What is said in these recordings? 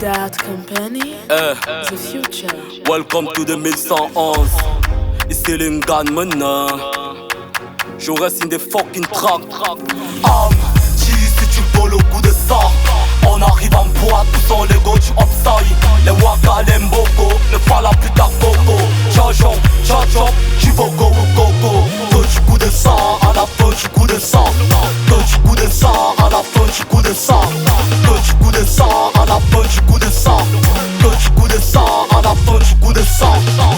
That company, the future. Welcome to 2111. Ici l'Ingan je reste in des fucking tracks. Si tu voles au goût de ça, on arrive en boîte, tous en Lego du upside. Les waka, les mboko, ne pas la plus tard coco. Tcha-chon, tcha-chon, tu vas go coco. Que du coup de ça, à la fin du coup de ça. Que du coup de ça, à la fin du coup de ça. Que du coup de ça, à la fin du coup de ça. Que du coup de ça, à la fin du coup de ça.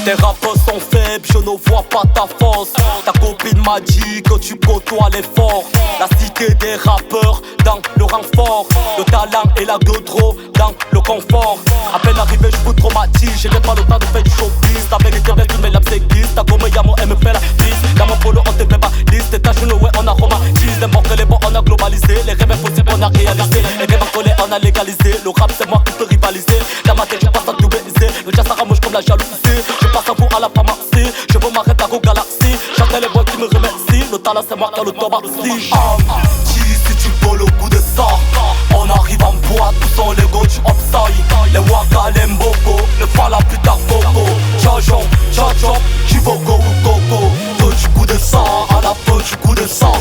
Tes rappeurs sont faibles, je ne vois pas ta force. Ta copine m'a dit que tu côtoies l'effort. La cité des rappeurs dans le rang fort. Le talent et la godro dans le confort. À peine arrivé, je vous traumatise. J'ai même pas le temps de faire du showbiz. La vérité reste mais l'abséquiste. Ta gomme yamo, elle me fait la bise. Dans mon polo, on te fait pas liste. Tes tâches, ouais, on a romantisé. Les morts que les bons, on a globalisé. Les rêves impossibles, on a réalisé. Les rêves collés, on a légalisé. Le rap, c'est moi qui peux rivaliser. Dans ma tête, je passe à tout baiser. Le jazz, ça ramouche comme la jalousie. Je passe à vous à la pharmacie. Je veux m'arrêter à Go Galaxy. J'attends les boys qui me remercient. Le talent, c'est moi qui a le tobarci. Si tu voles au goût de ça, on arrive en boîte, tous en Lego du upside. Les waka, les mboko, ne pas la plus tard coco. Tcha-chon, tcha-chon, tu vas go coco. Que du coup de ça, à la fin du coup de ça.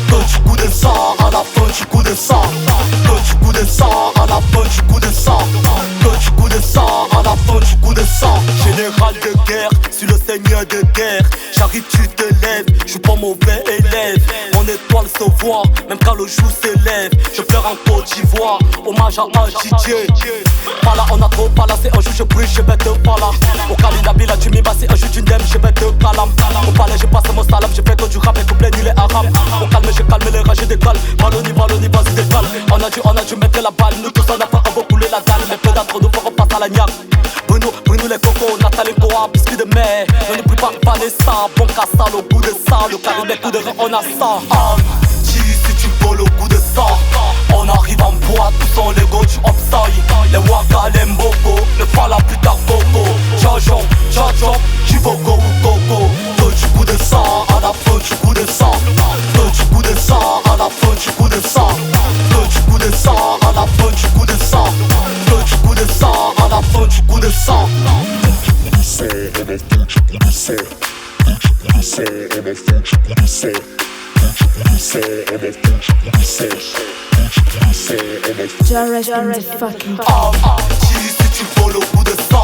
Que du coup de ça, à la fin du coup de ça. Que du coup de ça, à la fin du coup de ça. Que du coup de ça, à la fin du coup de ça. Général de guerre, suis le seigneur de guerre. J'arrive, tu te lèves, je suis pas mauvais élève. Mon étoile se voit, même quand le jour s'élève. Je pleure en Côte d'Ivoire, hommage à DJ. Pas là, on a trop pas là, c'est un jour je brille, je vais te pas au Kalinabi, là tu m'y bats, c'est un jour tu n'aimes, je vais te calam. Au palais, je passe mon salam, je fais que du rap et couplet nul et arabe. Au calme, je calme les rages, je décale. Maloni, vas-y décale. On a dû mettre la balle, nous tous on a pas un beau couler la dalle. Mais peu d'entre nous feront passer à la niaque. Bruno les cocos, Nathalie Koa, biscuit de mer. Ne n'oublie pas Vanessa, bon cassal au goût de ça. Le Caribé, coup de rein, on a ça. Si tu voles au goût de ça, on arrive en boîte, tous en Lego du upside. Les waka, les mboko, ne pas la plus tard coco. Tcha-chon, tcha-chon, tu vas go coco. Que du coup de ça, à la fin du coup de ça. Que du coup de ça, à la fin du coup de ça. Que du coup de ça, à la fin du coup de ça. Que du coup de ça, à la fin du coup de ça. Jarrett in the fucking Si tu voles au bout de ça,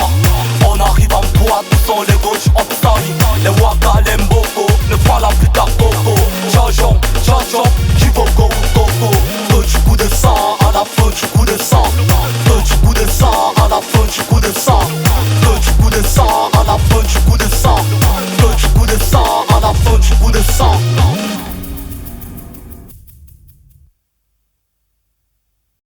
on arrive en boîte, tous en Lego du upside. Les waka, les mboko, ne pas la plus tard coco. Tcha-chon, tcha-chon, tu vas go coco. Que du coup de ça, à la fin du coup de ça. Que du coup de ça, à la fin du coup de ça. Que du coup de ça, à la fin du coup de ça.